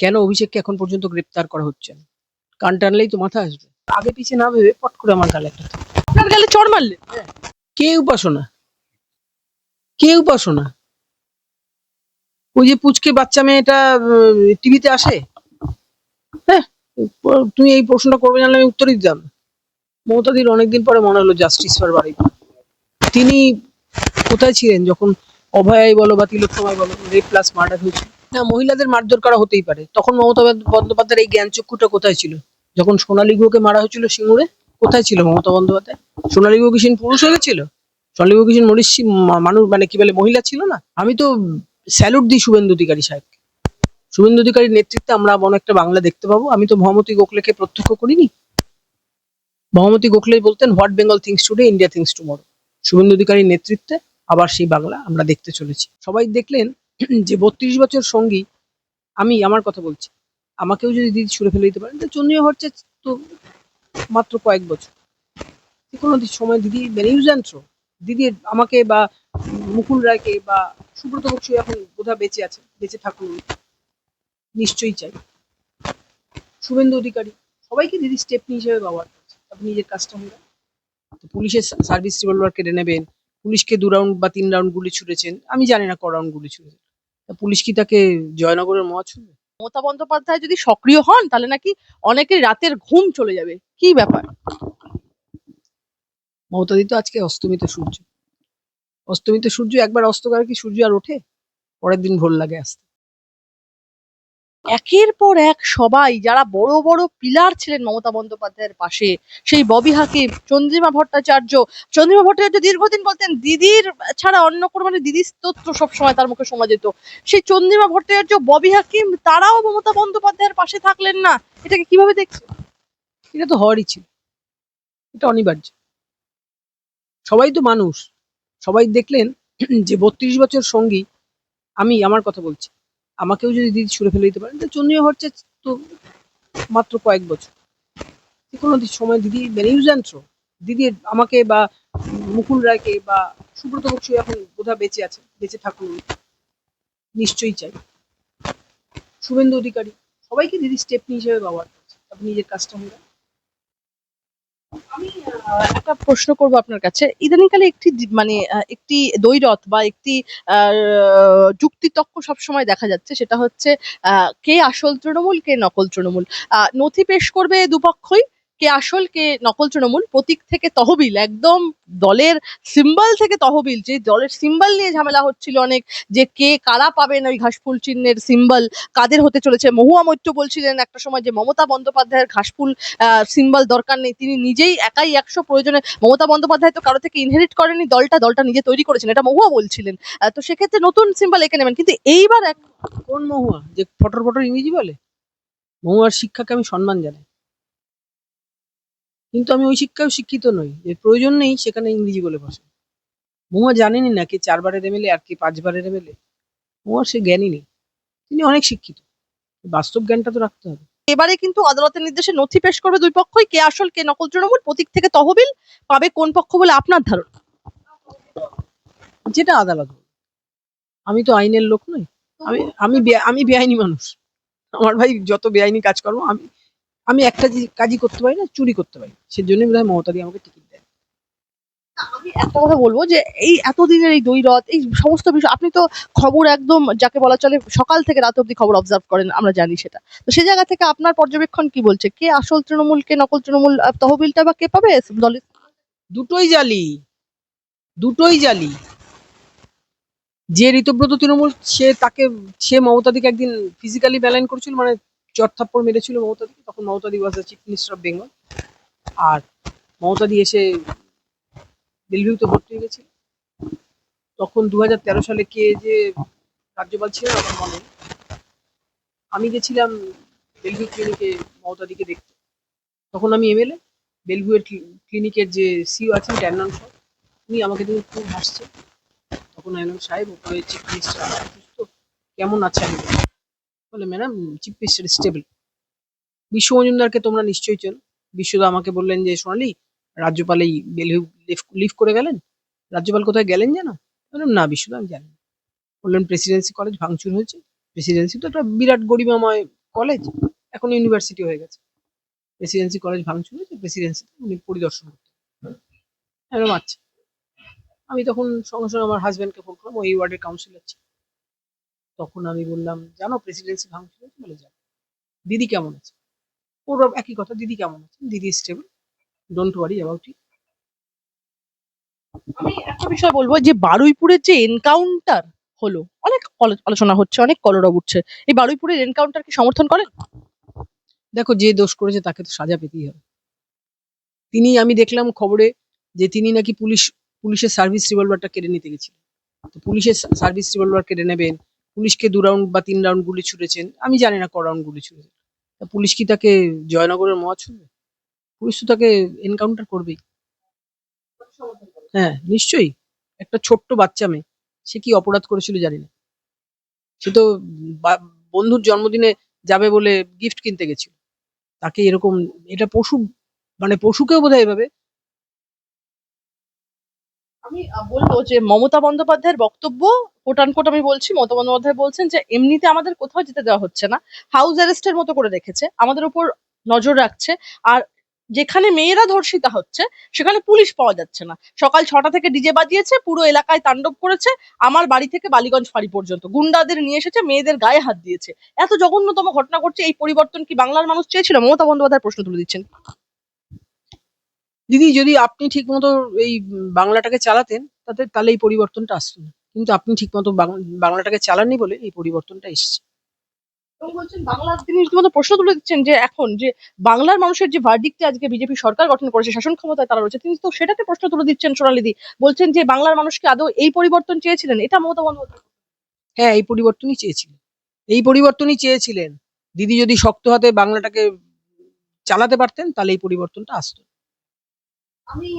কেন অভিষেককে এখন পর্যন্ত গ্রেপ্তার করা হচ্ছে না? কান টানলেই তো মাথা আসবে। আগে পিছে না ভেবে পট করে আমার গালে একটা থাপ্পড়। আপনার গালে চড় মারলেন? কে উপাসনা? কে উপাসনা? ওই যে পুচকে বাচ্চা মেয়েটা টিভিতে আসে। হ্যাঁ, তুমি এই প্রশ্নটা করবে জানলে আমি উত্তরই দিতাম। মমতাদির অনেকদিন পরে মনে হলো জাস্টিস ফর বাড়ি। তিনি কোথায় ছিলেন যখন অভয়াই বলো বা তিলোত্তমায় বলো রেপ প্লাস মার্ডার হয়েছিল? না, মহিলাদের মারধর করা হতেই পারে, তখন মমতা বন্দ্যোপাধ্যায়ের এই জ্ঞানচক্ষুটা কোথায় ছিল? যখন সোনালী গুহকে মারা হয়েছিল সিঙ্গুরে, কোথায় ছিল মমতা বন্দ্যোপাধ্যায়? সোনালী গুহ কি সেদিন পুরুষ হয়ে গেছিল? সোনালী গুহ কি সেদিন মানুষ মানে কি বলে মহিলা ছিল না? আমি তো স্যালুট দিই শুভেন্দু অধিকারী সাহেবকে। শুভেন্দু অধিকারীর নেতৃত্বে আমরা এমন একটা বাংলা দেখতে পাবো। আমি তো মহামতি গোখলেকে প্রত্যক্ষ করিনি। মহামতি গোখলে বলতেন what Bengal things today India things tomorrow. Suvendu অধিকারীর নেতৃত্বে আবার সেই বাংলা আমরা দেখতে চলেছি। সবাই দেখলেন যে ৩২ বছর সঙ্গী আমি, আমার কথা বলছি, আমাকেও যদি দিদি ছুঁড়ে ফেলে দিতে পারেন, তো চন্দ্রিমা ভট্টাচার্য তো মাত্র কয়েক বছর, যে কোনো সময় দিদি ইউজ অ্যান্ড থ্রো। দিদি আমাকে বা মুকুল রায়কে বা সুব্রত বক্সী এখন বোধহয় বেঁচে আছে, বেঁচে থাকুন নিশ্চয়ই চাই। শুভেন্দু অধিকারী সবাইকে দিদি স্টেপনি হিসেবে ব্যবহার করছে। আপনি নিজের কাজটা হয়ে পুলিশের সার্ভিস রিভলভার কেড়ে নেবেন, পুলিশকে ২ রাউন্ড বা ৩ রাউন্ড গুলি ছুড়েছেন, আমি জানি না ক রাউন্ড গুলি ছুড়েছেন, পুলিশ কি তাকে জয়নগরের মহা ছুড়বে? মমতা বন্দ্যোপাধ্যায় যদি সক্রিয় হন তাহলে নাকি অনেকের রাতের ঘুম চলে যাবে, কি ব্যাপার? মমতাদি তো আজকে অস্তমিত সূর্য। অস্তমিত সূর্য একবার অস্ত গেলে কি সূর্য আর ওঠে? পরের দিন ভোর লাগে আসতে। একের পর এক সবাই যারা বড় বড় পিলার ছিলেন মমতা বন্দ্যোপাধ্যায়ের পাশে, সেই ববি হাকিম, চন্দ্রিমা ভট্টাচার্য। চন্দ্রিমা ভট্টাচার্য দীর্ঘদিন বলতেন দিদির ছাড়া অন্য কোনো, মানে দিদির স্তোত্র সবসময় তার মুখে শোনা যেত। সেই চন্দ্রিমা ভট্টাচার্য, ববি হাকিম, তারাও মমতা বন্দ্যোপাধ্যায়ের পাশে থাকলেন না। এটাকে কিভাবে দেখছেন? এটা তো হওয়ারই ছিল, এটা অনিবার্য। সবাই তো মানুষ। সবাই দেখলেন যে ৩২ বছর সঙ্গী আমি, আমার কথা বলছি, আমাকেও যদি দিদি ছুঁড়ে ফেলে দিতে পারেন, তো চন্দ্রিমা ভট্টাচার্য তো মাত্র কয়েক বছর, যে কোনো সময় দিদি ইউজ অ্যান্ড থ্রো। দিদি আমাকে বা মুকুল রায়কে বা সুব্রত বক্সী এখন বোধহয় বেঁচে আছে, বেঁচে থাকুন নিশ্চয়ই চাই। শুভেন্দু অধিকারী সবাইকে দিদি স্টেপনি হিসেবে ব্যবহার করছে। আপনি নিজের কাজটা হয়ে আমি একটা প্রশ্ন করব আপনার কাছে। ইদানিংকালে একটি মানে একটি দ্বৈরথ বা একটি যুক্তিতক্ক সবসময় দেখা যাচ্ছে, সেটা হচ্ছে কে আসল তৃণমূল, কে নকল তৃণমূল। নথি পেশ করবে দুপক্ষই, কে আসল কে নকল তৃণমূল, প্রতীক থেকে তহবিল, একদম দলের সিম্বল থেকে তহবিল, যে দলের সিম্বল নিয়ে ঝামেলা হচ্ছিল অনেক, যে কে কারা পাবেন ওই ঘাসফুল চিহ্নের সিম্বল, কাদের হতে চলেছে। মহুয়া মৈত্র বলছিলেন একটা সময় যে মমতা বন্দ্যোপাধ্যায়ের ঘাসফুল সিম্বল দরকার নেই, তিনি নিজেই একাই ১০০ প্রয়োজনে। মমতা বন্দ্যোপাধ্যায় তো কারো থেকে ইনহেরিট করেনি, দলটা নিজে তৈরি করেছেন, এটা মহুয়া বলছিলেন। তো সেক্ষেত্রে নতুন সিম্বল এঁকে নেবেন, কিন্তু এইবার কোন মহুয়া যে ফটর ফটর ইংরেজি বলে? মহুয়ার শিক্ষাকে আমি সম্মান জানাই, কিন্তু আমি ওই শিক্ষাও শিক্ষিত নই যে প্রয়োজন নেই সেখানে ইংরেজি বলে বসে। মহুয়া জানেনই না কে ৪ বারের এমএলএ আর কে ৫ বারের এমএলএ। মহুয়ার সে জ্ঞানই নেই। তিনি অনেক শিক্ষিত, বাস্তব জ্ঞানটা তো রাখতে হবে। এবারে কিন্তু আদালতের নির্দেশে নথি পেশ করবে দুই পক্ষই, কে আসল কে নকল তৃণমূল, প্রতীক থেকে তহবিল পাবে কোন পক্ষ বলে আপনার ধারণা? যেটা আদালত বলবে। আমি তো আইনের লোক নই। আমি বেআইনি মানুষ। আমার ভাই যত বেআইনি কাজকর্ম, আমি একটা কাজই করতে পারি না, চুরি করতে পারি। সেজন্যই বোধহয় মমতাদি আমাকে টিকিট দেয়। আমি একটা কথা বলবো যে এই এতদিনের এই দ্বৈরথ, এই সমস্ত বিষয়, আপনি তো খবর একদম যাকে বলা চলে সকাল থেকে রাত অব্দি খবর অবজার্ভ করেন, আমরা জানি সেটা। তো সেই জায়গা থেকে আপনার পর্যবেক্ষণ কি বলছে, কে আসল তৃণমূল, কে নকল তৃণমূল, তহবিলটা বা কে পাবে দলের? দুটোই জালি, দুটোই জালি। যে ঋতব্রত তৃণমূল, সে মমতাদিকে একদিন ফিজিক্যালি ব্যালেন্স করেছিল, মানে চর থাপ্পড় মেরেছিল মমতাদিকে, তখন Mamatadi was the chief minister of Bengal. আর মমতাদি এসে বেলভিউতে ভর্তি হয়ে গেছিল। তখন ২০১৩ সালে কে যে রাজ্যপাল ছিলেন আমার মনে নেই। আমি গেছিলাম বেলভিউ ক্লিনিকে মমতাদিকে দেখতে। তখন আমি এমএলএ। বেলভিউয়ের ক্লিনিকের যে সিও আছেন ট্যান্ডন সাহেব, উনি আমাকে দেখে খুব হাসছে। তখন আমি বললাম, সাহেব ওপরে চিফ মিনিস্টার অসুস্থ, কেমন আছেন? বলে ম্যাডাম চিফ মিনিস্টার স্টেবল। বিশ্ব মজুমদারকে তোমরা নিশ্চয়ই চেনো। বিশ্বদা আমাকে বললেন যে সোনালি, রাজ্যপাল এই বেলভিউ লিভ করে গেলেন। রাজ্যপাল কোথায় গেলেন জানো? বললাম না বিশ্বদা, আমি জানি না। বললেন প্রেসিডেন্সি কলেজ ভাঙচুর হয়েছে। প্রেসিডেন্সি তো একটা বিরাট গরিমাময় কলেজ এখন ইউনিভার্সিটি হয়ে গেছে। প্রেসিডেন্সি কলেজ ভাঙচুর হয়েছে, প্রেসিডেন্সি উনি পরিদর্শন করতেন, এরকম আচ্ছা। আমি তখন সঙ্গে সঙ্গে আমার হাজব্যান্ডকে ফোন করলাম, ওই ওয়ার্ডের কাউন্সিলর ছিল। তখন আমি বললাম, জানো প্রেসিডেন্সি ভাঙচুর হয়েছে? বলে জানো। দিদি কেমন আছে? ওর একই কথা, দিদি কেমন আছে? দিদি stable, don't worry about it. আমি একটা বিষয় বলবো যে বারুইপুরের যে এনকাউন্টার হলো, অনেক আলোচনা হচ্ছে, অনেক কলরব উঠছে, এই বারুইপুরের এনকাউন্টার কি সমর্থন করেন? দেখো, যে দোষ করেছে তাকে তো সাজা পেতেই হবে। আমি দেখলাম খবরে যে তিনি নাকি পুলিশের সার্ভিস রিভলভারটা কেড়ে নিতে গেছিলেন। তো পুলিশের সার্ভিস রিভলভার কেড়ে নেবেন, পুলিশকে 2 রাউন্ড বা 3 রাউন্ড গুলি ছুড়েছেন, আমি জানি না ক রাউন্ড গুলি ছুড়েছেন। তা পুলিশ কি তাকে জয়নগরের মহা ছুড়বে? পুলিশ তো তাকে এনকাউন্টার করবেই। হ্যাঁ, নিশ্চয়ই। একটা ছোট্ট বাচ্চা মেয়ে, সে কি অপরাধ করেছিল জানি না। সে তো বন্ধুর জন্মদিনে যাবে বলে গিফট কিনতে গেছিল, তাকে এরকম, এটা পশু, মানে পশুকেও বোধহয় এভাবে। আমি বলবো যে মমতা বন্দ্যোপাধ্যায়ের বক্তব্য, কোট আনকোট আমি বলছি, মমতা বন্দ্যোপাধ্যায় বলছেন যে এমনিতে আমাদের কোথাও যেতে দেওয়া হচ্ছে না, হাউস অ্যারেস্টের মতো করে রেখেছে, আমাদের উপর নজর রাখছে। আর যেখানে মেয়েরা ধর্ষিতা হচ্ছে সেখানে পুলিশ পাওয়া যাচ্ছে না। সকাল 6টা থেকে ডিজে বাজিয়েছে, পুরো এলাকায় তাণ্ডব করেছে, আমার বাড়ি থেকে বালিগঞ্জ ফাঁড়ি পর্যন্ত গুন্ডাদের নিয়ে এসেছে, মেয়েদের গায়ে হাত দিয়েছে। এত জঘন্যতম ঘটনা ঘটছে, এই পরিবর্তন কি বাংলার মানুষ চেয়েছিল? মমতা বন্দ্যোপাধ্যায় প্রশ্ন তুলে দিচ্ছেন। দিদি, যদি আপনি ঠিক মতো এই বাংলাটাকে চালাতেন, তাহলে এই পরিবর্তনটা আসতো না। কিন্তু আপনি ঠিক মতো বাংলাটাকে চালাননি বলে এই পরিবর্তনটা এসেছে। এবং বলছেন বাংলার, তিনি রীতিমতো প্রশ্ন তুলে দিচ্ছেন যে এখন যে বাংলার মানুষের যে ভার্ডিক্টে আজকে বিজেপি সরকার গঠন করেছে, শাসন ক্ষমতায় তারা রয়েছে, তিনি তো সেটাতে প্রশ্ন তুলে দিচ্ছেন। সোনালিদি বলছেন যে বাংলার মানুষকে আদৌ এই পরিবর্তন চেয়েছিলেন? এটা মমতা বন্দ্যোপাধ্যায়। হ্যাঁ, এই পরিবর্তনই চেয়েছিলেন, এই পরিবর্তনই চেয়েছিলেন। দিদি যদি শক্ত হাতে বাংলাটাকে চালাতে পারতেন, তাহলে এই পরিবর্তনটা আসতো। আমি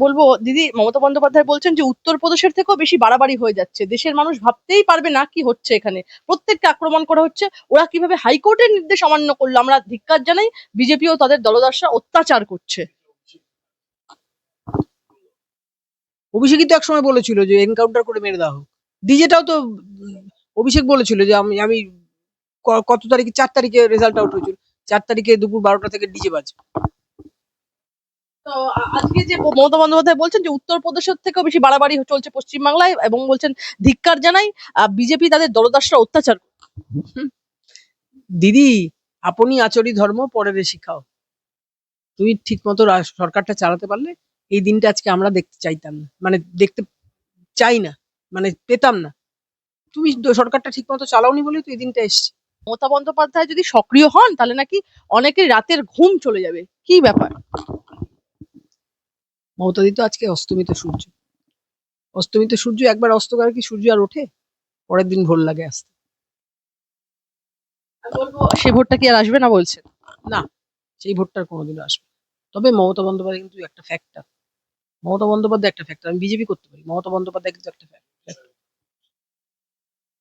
বলবো দিদি, মমতা বন্দ্যোপাধ্যায় বলছেন যে উত্তরপ্রদেশের থেকেও বেশি বাড়াবাড়ি হয়ে যাচ্ছে, দেশের মানুষ ভাবতেই পারবে না কি হচ্ছে এখানে, প্রত্যেককে আক্রমণ করা হচ্ছে। ওরা কিভাবে হাইকোর্টের নির্দেশ অমান্য করলো, আমরা ধিক্কার জানাই। বিজেপি ও তাদের দলদাসরা অত্যাচার করছে। অভিষেকই তো একসময় বলেছিল যে এনকাউন্টার করে মেরে দেওয়া হোক। ডিজেটাও তো অভিষেক বলেছিল যে আমি আমি কত তারিখে, 4 তারিখে রেজাল্ট আউট হয়েছিল, 4 তারিখে দুপুর 12টা থেকে ডিজে বাজবে। তো আজকে যে মমতা বন্দ্যোপাধ্যায় বলছেন যে উত্তরপ্রদেশের থেকেও বেশি বাড়াবাড়ি চলছে পশ্চিমবাংলায়, এবং বলছেন ধিক্কার জানাই, বিজেপি তাদের দলদাসরা অত্যাচার করছে। দিদি, আপনি আচরি ধর্ম পরের শিখাও। তুমি ঠিক মতো সরকারটা চালাতে পারলে এই দিনটা আজকে আমরা দেখতে চাইতাম না, মানে দেখতে চাই না, মানে পেতাম না। তুমি সরকারটা ঠিক মতো চালাওনি বলেই তো এই দিনটা এসছে। মমতা বন্দ্যোপাধ্যায় যদি সক্রিয় হন তাহলে নাকি অনেকের রাতের ঘুম চলে যাবে, কি ব্যাপার? মমতাদি তো আজকে অস্তমিত সূর্য, অস্তমিত সূর্য একবার অস্ত গেলে কি সূর্য আর ওঠে? পরের দিন ভোর লাগে আসতে। আমি বলবো সে ভোটটা কি আর আসবে না বলছেন? না, সেই ভোটটার কোনোদিনও আসবে না। তবে মমতা বন্দ্যোপাধ্যায় কিন্তু একটা ফ্যাক্টর, মমতা বন্দ্যোপাধ্যায় একটা ফ্যাক্টর। আমি বিজেপি করতে পারি, মমতা বন্দ্যোপাধ্যায় কিন্তু একটা ফ্যাক্টর।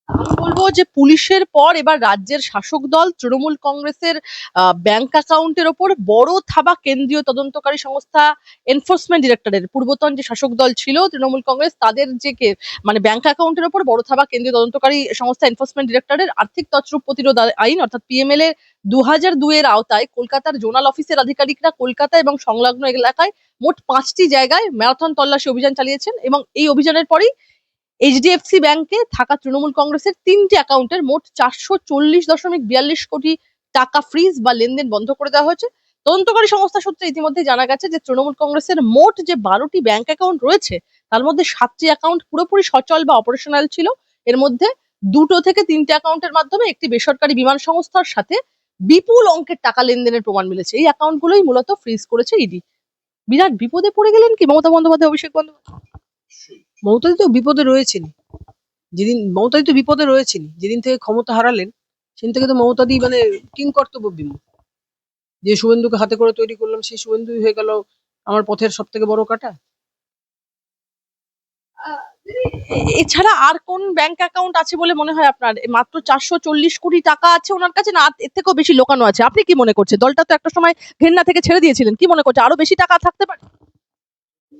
আমি বলবো যে পুলিশের পর এবার রাজ্যের শাসক দল তৃণমূল কংগ্রেসের ব্যাংক অ্যাকাউন্টের ওপর বড় থাবা কেন্দ্রীয় তদন্তকারী সংস্থা এনফোর্সমেন্ট ডিরেক্টরের। পূর্বতন যে শাসক দল ছিল তৃণমূল কংগ্রেস, তাদের যে মানে ব্যাংক অ্যাকাউন্টের ওপর বড় থাবা কেন্দ্রীয় তদন্তকারী সংস্থা এনফোর্সমেন্ট ডিরেক্টরের আর্থিক তছরূপ প্রতিরোধ আইন অর্থাৎ পিএমএল এর 2002 এর আওতায় কলকাতার জোনাল অফিসের আধিকারিকরা কলকাতা এবং সংলগ্ন এলাকায় মোট 5টি জায়গায় ম্যারাথন তল্লাশি অভিযান চালিয়েছেন, এবং এই অভিযানের পরই এইচডিএফসি ব্যাংকে থাকা তৃণমূল কংগ্রেসের 3টি অ্যাকাউন্টের মোট 440.42 কোটি টাকা ফ্রিজ বা লেনদেন বন্ধ করে দেওয়া হয়েছে। তদন্তকারী সংস্থা সূত্রে ইতিমধ্যে জানা গেছে যে তৃণমূল কংগ্রেসের মোট যে 12টি ব্যাংক অ্যাকাউন্ট রয়েছে তার মধ্যে 7টি অ্যাকাউন্ট পুরোপুরি সচল বা অপারেশনাল ছিল। এর মধ্যে 2 থেকে 3টে অ্যাকাউন্টের মাধ্যমে একটি বেসরকারি বিমান সংস্থার সাথে বিপুল অঙ্কের টাকা লেনদেনের প্রমাণ মিলেছে। এই অ্যাকাউন্টগুলোই মূলত ফ্রিজ করেছে ইডি। বিরাট বিপদে পড়ে গেলেন কি মমতা বন্দ্যোপাধ্যায়, অভিষেক বন্দ্যোপাধ্যায়? মমতাদি তো বিপদে রয়েছেন, মমতাদি তো বিপদে রয়েছেন যেদিন থেকে ক্ষমতা হারালেন, সেদিন থেকে তো মমতাদি মানে কিং কর্তব্য বিমূঢ়। যে শুভেন্দুকে হাতে করে তৈরি করলাম, সেই শুভেন্দুই হয়ে গেল আমার পথের সব থেকে বড় কাটা। এছাড়া আর কোন ব্যাংক অ্যাকাউন্ট আছে বলে মনে হয় আপনার? মাত্র 440 কোটি টাকা আছে ওনার কাছে, না এর থেকেও বেশি লোকানো আছে? আপনি কি মনে করছেন? দলটা তো একটা সময় ঘেন্না থেকে ছেড়ে দিয়েছিলেন, কি মনে করছে আরো বেশি টাকা থাকতে পারে?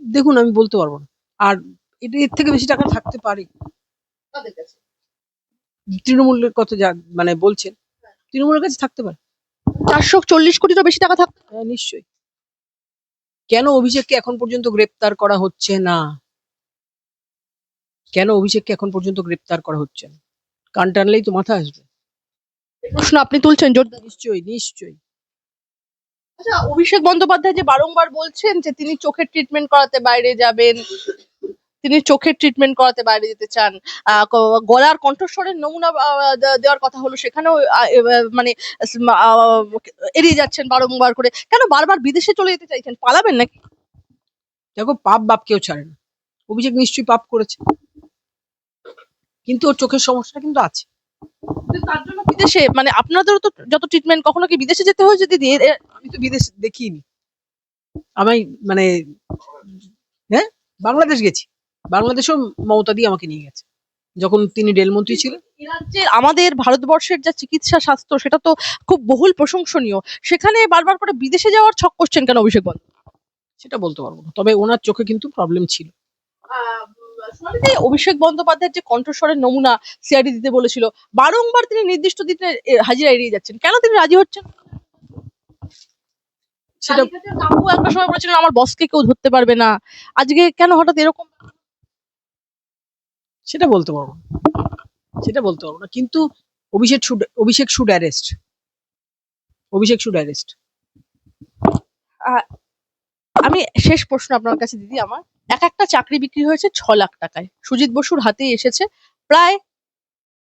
দেখুন, আমি বলতে পারবো না। আর এটা এর থেকে বেশি টাকা থাকতে পারে। তৃণমূলের কথা যা মানে বলছেন, তৃণমূলের কাছে থাকতে পারে। 440 কোটিরও বেশি টাকা থাকতো। হ্যাঁ, নিশ্চয়ই। কেন অভিষেককে এখন পর্যন্ত গ্রেপ্তার করা হচ্ছে না? কেন অভিষেককে এখন পর্যন্ত গ্রেপ্তার করা হচ্ছে না? কান টানলেই তো মাথা আসবে। এই প্রশ্ন আপনি তুলছেন জোরদার। নিশ্চয়ই, নিশ্চয়ই। আচ্ছা, অভিষেক বন্দ্যোপাধ্যায় যে বারংবার বলছেন যে তিনি চোখের ট্রিটমেন্ট করাতে বাইরে যাবেন, তিনি চোখের ট্রিটমেন্ট করাতে বাইরে যেতে চান, গলার কণ্ঠস্বরের নমুনা দেওয়ার কথা হলো, সেখানেও মানে আহ, এড়িয়ে যাচ্ছেন বারংবার করে। কেন বারবার বিদেশে চলে যেতে চাইছেন? পালাবেন নাকি? দেখো, পাপ বাপ কেউ ছাড়ে না। অভিষেক নিশ্চয়ই পাপ করেছে, কিন্তু ওর চোখের সমস্যা কিন্তু আছে। কিন্তু তার জন্য বিদেশে মানে আপনাদেরও তো যত ট্রিটমেন্ট, কখনো কি বিদেশে যেতে হয়েছে দিদি? আমি তো বিদেশ দেখিনি। আমি মানে হ্যাঁ, বাংলাদেশ গেছি। বাংলাদেশেও মমতা দিয়ে আমাকে নিয়ে গেছে যখন তিনি রেলমন্ত্রী ছিলেন। এ রাজ্যে আমাদের ভারতবর্ষের যা চিকিৎসা স্বাস্থ্য, সেটা তো খুব বহুল প্রশংসনীয়। সেখানে বারবার করে বিদেশে যাওয়ার ছক করছেন কেন অভিষেক বন্দ্যোপাধ্যায়? সেটা বলতে পারবো না, তবে ওনার চোখে কিন্তু প্রবলেম ছিল। শুনানিতে অভিষেক বন্দ্যোপাধ্যায়ের যে কণ্ঠস্বরের নমুনা সিআইডি দিতে বলেছিল, বারংবার তিনি নির্দিষ্ট দিনে হাজিরা এড়িয়ে যাচ্ছেন, কেন তিনি রাজি হচ্ছেন? সেটা কাকু একটা সময় বলেছিলেন আমার বসকে কেউ ধরতে পারবে না, আজকে কেন হঠাৎ এরকম? সেটা বলতে পারবো না, সেটা বলতে পারবো না। কিন্তু Abhishek should arrest. Abhishek should arrest. Ah, আমি শেষ প্রশ্ন আপনার কাছে দিদি আমার। একটা চাকরি বিক্রি হয়েছে 6 লাখ টাকায়, সুজিত বসুর হাতেই এসেছে প্রায়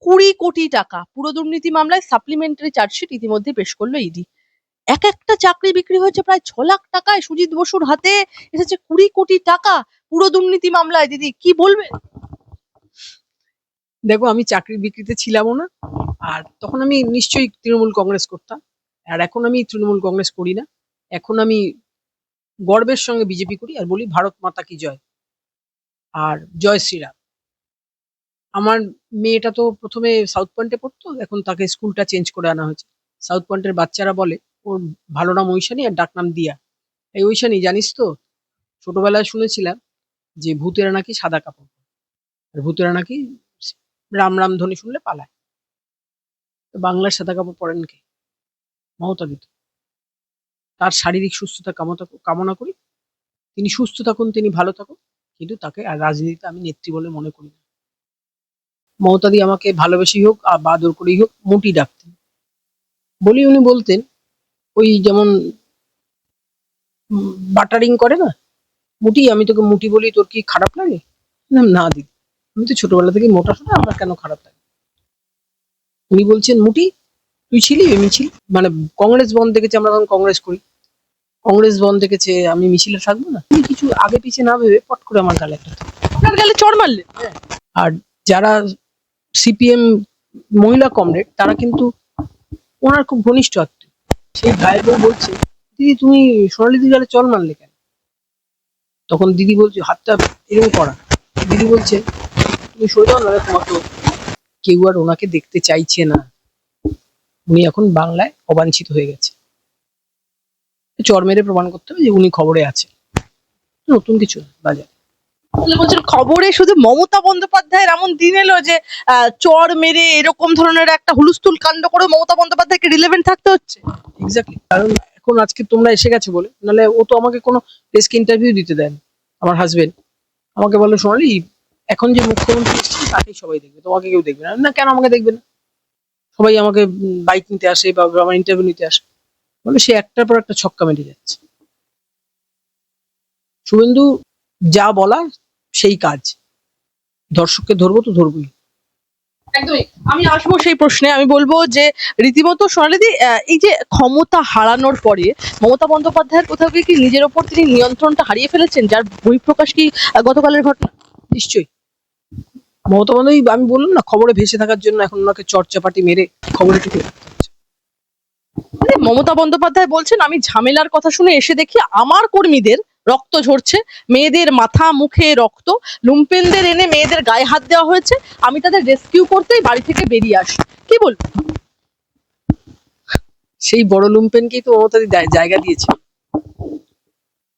20 কোটি টাকা। পুরো দুর্নীতি মামলায় সাপ্লিমেন্টারি চার্জশিট ইতিমধ্যে পেশ করলো ইডি। একটা চাকরি বিক্রি হয়েছে প্রায় 6 লাখ টাকায়, সুজিত বসুর হাতে এসেছে 20 কোটি টাকা পুরো দুর্নীতি মামলায়। দিদি কি বলবেন? দেখো, আমি চাকরির বিক্রিতে ছিলামও না, আর তখন আমি নিশ্চয়ই তৃণমূল কংগ্রেস করতাম। আর এখন আমি তৃণমূল কংগ্রেস করি না। এখন আমি গর্বের সঙ্গে বিজেপি করি আর বলি ভারত মাতা কি জয় আর জয় শ্রীরাম। আমার মেয়েটা তো প্রথমে সাউথ পয়েন্টে পড়তো, এখন তাকে স্কুলটা চেঞ্জ করে আনা হয়েছে। সাউথ পয়েন্টের বাচ্চারা বলে ওর ভালো নাম ঐশানী আর ডাক নাম দিয়া। এই ঐশানী, জানিস তো, ছোটবেলায় শুনেছিলাম যে ভূতেরা নাকি সাদা কাপড় পরে, আর ভূতেরা নাকি রাম রাম ধ্বনি শুনলে পালায়। তো বাংলার সাদা কাপড় পরেন কে? মমতা দিত। তার শারীরিক সুস্থতা কামনা করি। তিনি সুস্থ থাকুন, তিনি ভালো থাকুন, কিন্তু তাকে আর রাজনীতিতে আমি নেত্রী বলে মনে করি না। মমতা দি আমাকে ভালোবেসেই হোক আর বা আদর করেই হোক মুটি ডাকতেন। বলি উনি বলতেন, ওই যেমন বাটারিং করে না, মুটি, আমি তোকে মুটি বলি, তোর কি খারাপ লাগে? বললাম, না দিদি, আমি তো ছোটবেলা থেকে মোটা সোটা, আমার কেন খারাপ লাগে? উনি বলছেন, মুটি, তুই ছিলি ওই মিছিল, মানে কংগ্রেস বন্ধ দেখেছে, আমরা তখন কংগ্রেস করি, কংগ্রেস বন্ধ দেখেছে, আমি মিছিলে থাকবো না? তুমি কিছু আগে পিছে না ভেবে পট করে আমার গালে একটা থাপ্পড়। আপনার গালে চড় মারলেন? আর যারা সিপিএম মহিলা কমরেড, তারা কিন্তু ওনার খুব ঘনিষ্ঠ আত্মীয়। সেই ভাইয়ের বউ বলছে, দিদি তুমি সোনালী দিদি গালে চল মারলে কেন? তখন দিদি বলছে, হাতটা এরকম করা। দিদি বলছে, তুমি সরে দাও, নাহলে তোমাকে কেউ আর ওনাকে দেখতে চাইছে না, উনি এখন বাংলায় অবাঞ্ছিত হয়ে গেছে। চর মেরে প্রমাণ করতে হবে যে উনি খবরে আছে, নতুন কিছু না বাজার। তাহলে বলছেন খবরে শুধু মমতা বন্দ্যোপাধ্যায়ের এমন দিন এলো যে চড় মেরে এরকম ধরনের একটা হুলস্থুল কাণ্ড করে মমতা বন্দ্যোপাধ্যায়কে রিলেভেন্ট থাকতে হচ্ছে? এক্স্যাক্টলি, কারণ এখন আজকে তোমরা এসে গেছে বলে, নাহলে ও তো আমাকে কোনো ডেস্ক ইন্টারভিউ দিতে দেন। আমার হাজবেন্ড আমাকে বলে, সোনালি, এখন যে মুখ্যমন্ত্রী এসেছেন তাকেই সবাই দেখবে, তোমাকে কেউ দেখবে না। না, কেন আমাকে দেখবে না? সবাই আমাকে বাইক নিতে আসে বা আমার ইন্টারভিউ নিতে আসে। বলে সে একটার পর একটা ছক্কা মেরে যাচ্ছে। শুভেন্দু যা বলা সেই কাজ, দর্শককে ধরবো তো ধরবোই। একদমই। আমি আসবো সেই প্রশ্নে। আমি বলবো যে রীতিমতো সোনালিদি, এই যে ক্ষমতা হারানোর পরে মমতা বন্দ্যোপাধ্যায়ের কোথাও গিয়ে কি নিজের ওপর তিনি নিয়ন্ত্রণটা হারিয়ে ফেলেছেন, যার বহিঃপ্রকাশ কি গতকালের ঘটনা? নিশ্চয়ই। মমতা বন্দ্যোপাধ্যায়, আমি বললাম না, খবরে ভেসে থাকার জন্য এখন ওনাকে চর্চাপাটি মেরে খবরে টিকে রাখতে হচ্ছে। মানে মমতা বন্দ্যোপাধ্যায় বলছেন, আমি ঝামেলার কথা শুনে এসে দেখি আমার কর্মীদের রক্ত ঝরছে, মেয়েদের মাথা মুখে রক্ত, লুম্পেনদের এনে মেয়েদের গায়ে হাত দেওয়া হয়েছে, আমি তাদের রেস্কিউ করতেই বাড়ি থেকে বেরিয়ে আসি। কি বলবো? সেই বড় লুম্পেনকেই তো মমতাদি জায়গা দিয়েছে।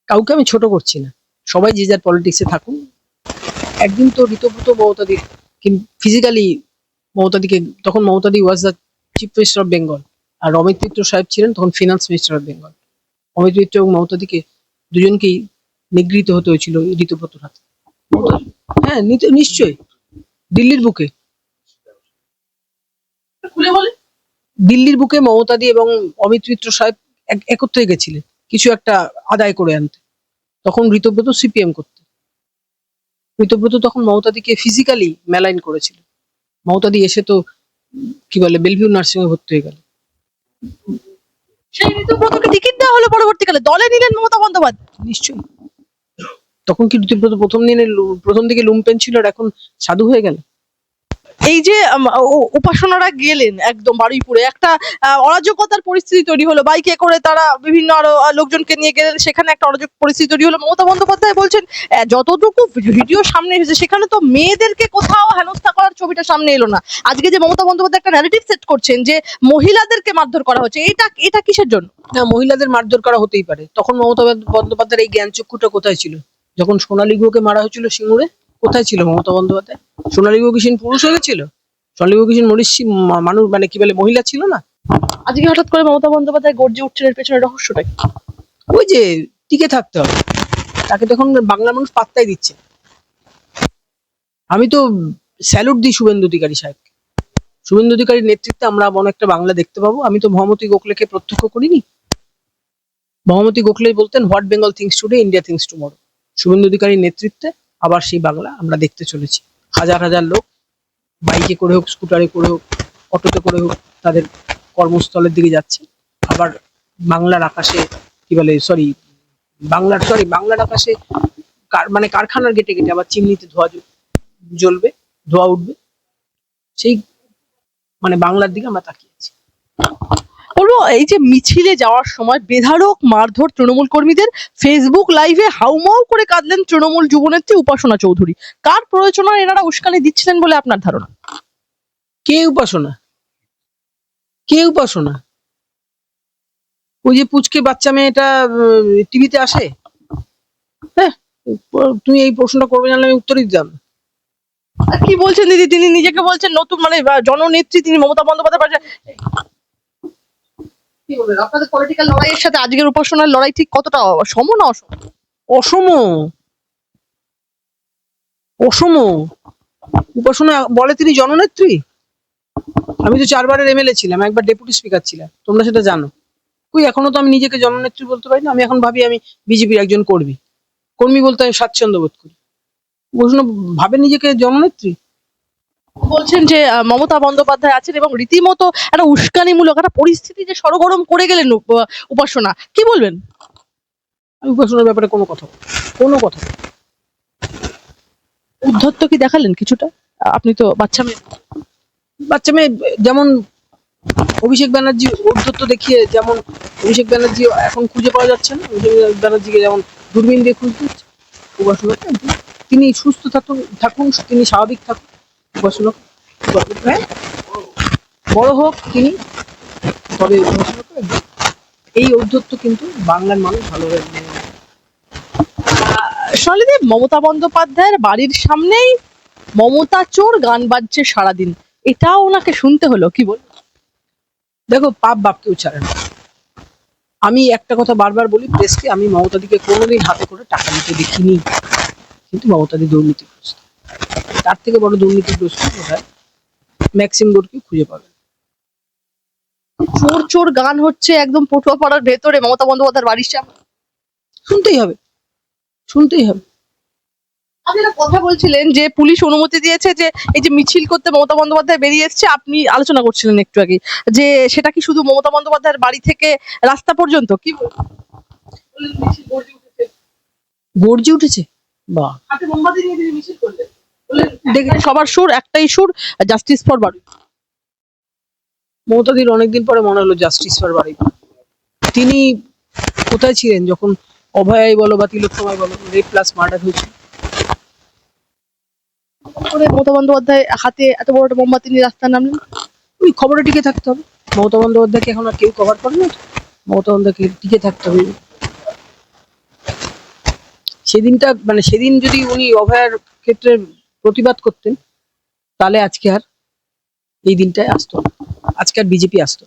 কাউকে আমি ছোট করছি না, সবাই যে যার পলিটিক্সে থাকুন। একদিন তো ঋতব্রত মমতাদি ফিজিক্যালি মমতাদিকে, তখন Mamatadi was the chief minister of Bengal, আর অমিত মিত্র সাহেব ছিলেন তখন finance minister of Bengal. Amit Mitra এবং মমতাদিকে দুজনকেই নিগৃহীত হতে হয়েছিল ঋতুব্রতর হাতে। হ্যাঁ, নিশ্চয়ই দিল্লির বুকে, খুলে বলে দিল্লির বুকে মমতাদি এবং অমিত মিত্র সাহেব একত্রে গেছিলেন কিছু একটা আদায় করে আনতে। তখন ঋতব্রত সিপিএম করতে, ঋতব্রত তখন মমতাদিকে ফিজিক্যালি মেলাইন করেছিল। মমতাদি এসে তো কি বলে বেলভিউ নার্সিং এ ভর্তি হয়ে গেল। সেই ঋতুব্রতকে টিকিট দেওয়া হলো পরবর্তীকালে, দলে নিলেন মমতা বন্দ্যোপাধ্যায়। নিশ্চয়ই, তখন কি ঋতব্রত প্রথম দিকে লুম্পেন ছিল আর এখন সাধু হয়ে গেল? এই যে উপাসনারা গেলেন একদম বারুইপুরে, একটা অরাজকতার পরিস্থিতি তৈরি হলো, বাইকে করে তারা বিভিন্ন আরো লোকজনকে নিয়ে গেলেন, সেখানে একটা অরাজক পরিস্থিতি তৈরি হলো। মমতা বন্দ্যোপাধ্যায় বলছেন যতটুকু ভিডিও সামনে এসেছে সেখানে তো মেয়েদেরকে কোথাও হেনস্থা করার ছবিটা সামনে এলো না। আজকে যে মমতা বন্দ্যোপাধ্যায় একটা ন্যারেটিভ সেট করছেন যে মহিলাদেরকে মারধর করা হচ্ছে, এটা কিসের জন্য? না, মহিলাদের মারধর করা হতেই পারে। তখন মমতা বন্দ্যোপাধ্যায়ের এই জ্ঞানচক্ষুটা কোথায় ছিল? যখন সোনালী গুহকে মারা হয়েছিল সিঙ্গুরে, কোথায় ছিল মমতা বন্দ্যোপাধ্যায়? সোনালী গুহ কি পুরুষ হয়ে গেছিল? সোনালী গুহ কি মানুষ মানে কি বলে মহিলা ছিল না? আজকে হঠাৎ করে মমতা বন্দ্যোপাধ্যায় গর্জে উঠছেন, এর পেছনে রহস্যটা কি? ওই যে টিকে থাকতে হবে, তাকে তখন বাংলা মানুষ পাত্তাই দিচ্ছে। আমি তো স্যালুট দিই শুভেন্দু অধিকারী সাহেবকে। শুভেন্দু অধিকারীর নেতৃত্বে আমরা অনেকটা বাংলা দেখতে পাবো। আমি তো মহামতি গোখলেকে প্রত্যক্ষ করিনি। মহামতি গোখলে বলতেন what Bengal things today India things tomorrow. Suvendu অধিকারীর নেতৃত্বে আবার সেই বাংলা আমরা দেখতে চলেছি। হাজার হাজার লোক বাইকে করে হোক, স্কুটারে করে হোক, অটোতে করে হোক তাদের কর্মস্থলের দিকে যাচ্ছে। আবার বাংলার আকাশে কি বলে বাংলার আকাশে মানে কারখানার গেটে গেটে আবার চিমনিতে ধোঁয়া জ্বলবে, ধোঁয়া উঠবে। সেই মানে বাংলার দিকে আমরা তাকিয়ে আছি। বলবো এই যে মিছিলে যাওয়ার সময় বেধারক মারধর তৃণমূল কর্মীদের, ফেসবুক লাইভে হাউমাউ করে কাঁদলেন তৃণমূল যুবনেত্রী উপাসনা চৌধুরী। কার প্ররোচনায় এনারা উস্কানি দিচ্ছিলেন বলে আপনার ধারণা? কে উপাসনা? ওই যে পুচকে বাচ্চা মেয়েটা টিভিতে আসে, হ্যাঁ, তুমি এই প্রশ্নটা করবে জানলে আমি উত্তরই দিতাম। কি বলছেন দিদি, তিনি নিজেকে বলছেন নতুন মানে জননেত্রী, তিনি মমতা বন্দ্যোপাধ্যায় পাশে। কি বলবেন আপনাদের পলিটিক্যাল লড়াইয়ের সাথে আজকের উপাসনার লড়াই ঠিক কতটা সম না অসম? অসম। উপাসনা বলে তিনি জননেত্রী। আমি তো 4 বারের এমএলএ ছিলাম, একবার ডেপুটি স্পিকার ছিলাম, তোমরা সেটা জানো। এখনো তো আমি নিজেকে জননেত্রী বলতে পারি না। আমি এখন ভাবি আমি বিজেপির একজন কর্মী বলতে আমি স্বাচ্ছন্দ্য বোধ করি। উপাসনা ভাবে নিজেকে জননেত্রী। বলছেন যে মমতা বন্দ্যোপাধ্যায় আছেন এবং রীতিমতো একটা উস্কানিমূলক একটা পরিস্থিতি যে সরগরম করে গেলেন উপাসনা, কি বলবেন? আমি উপাসনার ব্যাপারে কোনো কথা উদ্ধত্ত কি দেখালেন কিছুটা? আপনি তো বাচ্চা মেয়ে যেমন অভিষেক ব্যানার্জি ঔদ্ধত্য দেখিয়ে, যেমন অভিষেক ব্যানার্জি এখন খুঁজে পাওয়া যাচ্ছে না, অভিষেক ব্যানার্জিকে যেমন দূরবীন দিয়ে খুঁজতে হচ্ছে, উপাসনা তিনি সুস্থ থাকুন, তিনি স্বাভাবিক থাকুন। উপাসনা বড় হোক তিনি, তবে এই ঔদ্ধত্য কিন্তু বাংলার মানুষ ভালোভাবে মেনে নেয়। সোনালীদি, মমতা বন্দ্যোপাধ্যায়ের বাড়ির সামনেই মমতা চোর গান বাজছে সারাদিন, এটাও ওনাকে শুনতে হলো, কি বল? দেখো, পাপ বাপকেও ছাড়ে না। আমি একটা কথা বারবার বলি প্রেসকে, আমি মমতাদিকে কোনোদিন হাতে করে টাকা নিতে দেখিনি, কিন্তু মমতাদি দুর্নীতিগ্রস্ত। তার থেকে বড় দুর্নীতিগ্রস্ত কোথায়? ম্যাক্সিম গোর্কি খুঁজে পাবে। চোর চোর গান হচ্ছে একদম পটুয়া পাড়ার ভেতরে মমতা বন্দ্যোপাধ্যায়ের বাড়ির সামনে, শুনতেই হবে। আপনি একটা কথা বলছিলেন যে পুলিশ অনুমতি দিয়েছে, যে এই যে মিছিল করতে মমতা বন্দ্যোপাধ্যায় বেরিয়ে এসছে, আপনি আলোচনা করছিলেন একটু আগে, যে সেটা কি শুধু মমতা বন্দ্যোপাধ্যায়ের বাড়ি থেকে রাস্তা পর্যন্ত? কি গর্জে উঠেছে, বাহ! হাতে মোমবাতি নিয়ে তিনি মিছিল করলেন, দেখলেন সবার সুর একটাই সুর, জাস্টিস ফর বারুই। মমতাদির অনেকদিন পরে মনে হলো জাস্টিস ফর বারুই। তিনি কোথায় ছিলেন যখন অভয়াই বলো বা তিলোত্তমাই বলো রেপ প্লাস মার্ডার হয়েছিল? মমতা বন্দ্যোপাধ্যায় হাতে এত বড় একটা মোমবাতি নিয়ে রাস্তায় নামলেন। ওই খবরে টিকে থাকতে হবে। মমতা বন্দ্যোপাধ্যায়কে এখন আর কেউ কভার করে না। মমতা বন্দ্যোপাধ্যায়কে টিকে থাকতে হবে। সেদিন যদি উনি অভয়ার ক্ষেত্রে প্রতিবাদ করতেন, তাহলে আজকে আর এই দিনটায় আসতো, আজকে আর বিজেপি আসতো।